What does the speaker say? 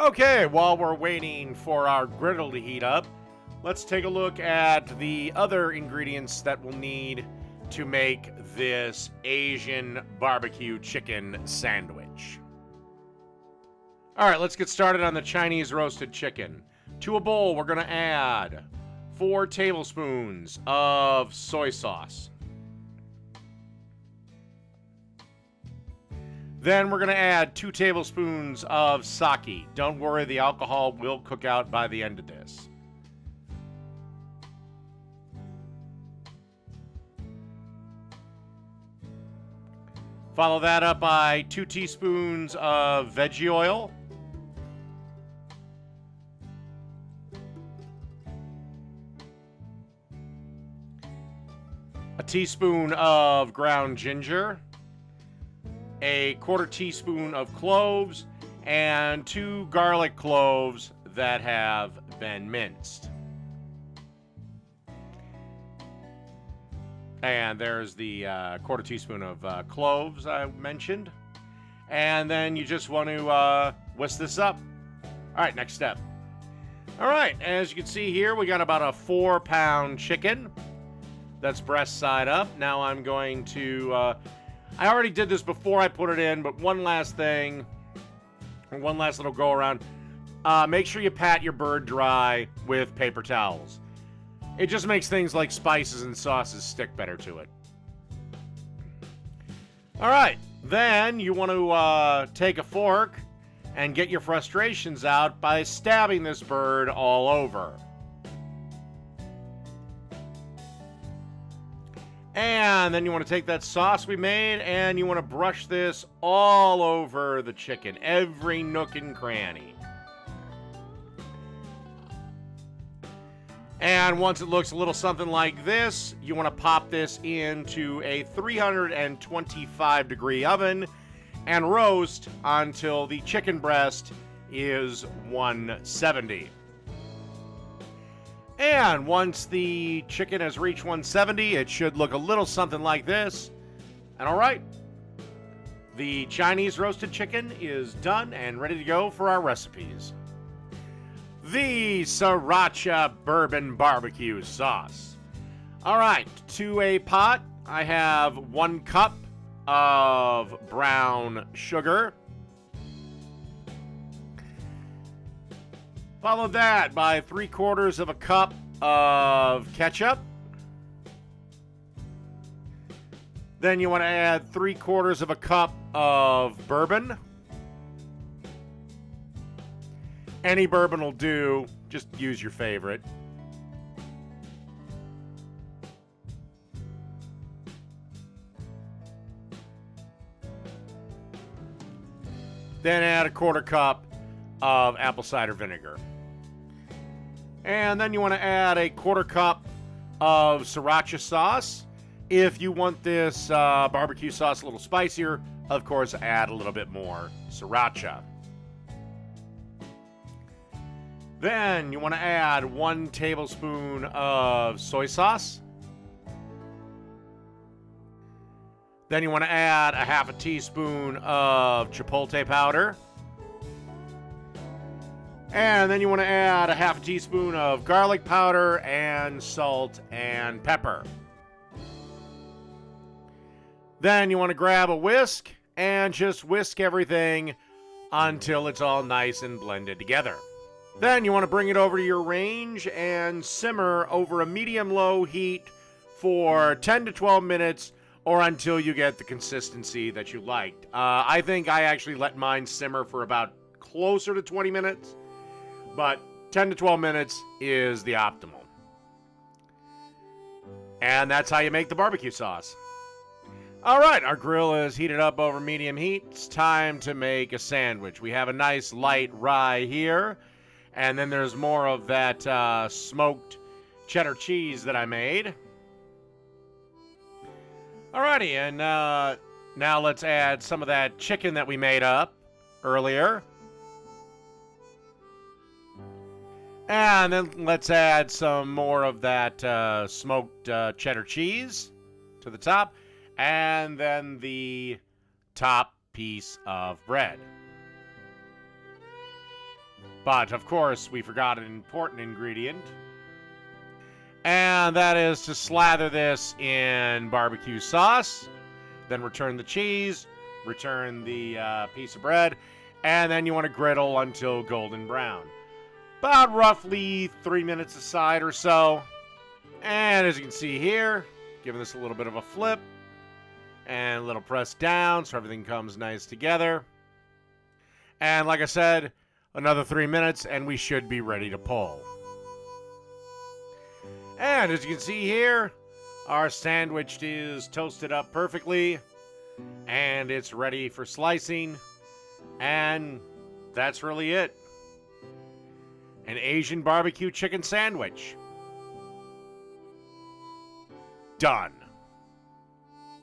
Okay, while we're waiting for our griddle to heat up, let's take a look at the other ingredients that we'll need to make this Asian barbecue chicken sandwich. All right, let's get started on the Chinese roasted chicken. To a bowl, we're going to add 4 tablespoons of soy sauce. Then we're going to add 2 tablespoons of sake. Don't worry, the alcohol will cook out by the end of this. Follow that up by 2 teaspoons of veggie oil. A teaspoon of ground ginger. A 1/4 teaspoon of cloves, and 2 garlic cloves that have been minced. And there's the 1/4 teaspoon of cloves I mentioned. And then you just want to whisk this up. All right, next step. All right, as you can see here, we got about a 4-pound chicken that's breast side up. Now I'm going to... I already did this before I put it in, but one last thing, one last little go around. Make sure you pat your bird dry with paper towels. It just makes things like spices and sauces stick better to it. All right, then you want to take a fork and get your frustrations out by stabbing this bird all over. And then you want to take that sauce we made and you want to brush this all over the chicken, every nook and cranny. And once it looks a little something like this, you want to pop this into a 325-degree oven and roast until the chicken breast is 170. And once the chicken has reached 170, it should look a little something like this. And all right, the Chinese roasted chicken is done and ready to go for our recipes. The Sriracha Bourbon Barbecue Sauce. All right, to a pot, I have 1 cup of brown sugar. Follow that by 3/4 of a cup of ketchup. Then you want to add 3/4 of a cup of bourbon. Any bourbon will do, just use your favorite. Then add a 1/4 cup of apple cider vinegar. And then you want to add a 1/4 cup of sriracha sauce. If you want this barbecue sauce a little spicier, of course, add a little bit more sriracha. Then you want to add 1 tablespoon of soy sauce. Then you want to add a 1/2 teaspoon of chipotle powder. And then you want to add a 1/2 teaspoon of garlic powder and salt and pepper. Then you want to grab a whisk and just whisk everything until it's all nice and blended together. Then you want to bring it over to your range and simmer over a medium-low heat for 10 to 12 minutes or until you get the consistency that you liked. I think I actually let mine simmer for about closer to 20 minutes. But 10 to 12 minutes is the optimal. And that's how you make the barbecue sauce. All right, our grill is heated up over medium heat. It's time to make a sandwich. We have a nice light rye here. And then there's more of that smoked cheddar cheese that I made. Alrighty, and now let's add some of that chicken that we made up earlier. And then let's add some more of that smoked cheddar cheese to the top. And then the top piece of bread. But, of course, we forgot an important ingredient. And that is to slather this in barbecue sauce. Then return the cheese. Return the piece of bread. And then you want to griddle until golden brown. About roughly 3 minutes aside or so. And as you can see here, giving this a little bit of a flip. And a little press down so everything comes nice together. And like I said, another 3 minutes and we should be ready to pull. And as you can see here, our sandwich is toasted up perfectly. And it's ready for slicing. And that's really it. An Asian barbecue chicken sandwich. Done.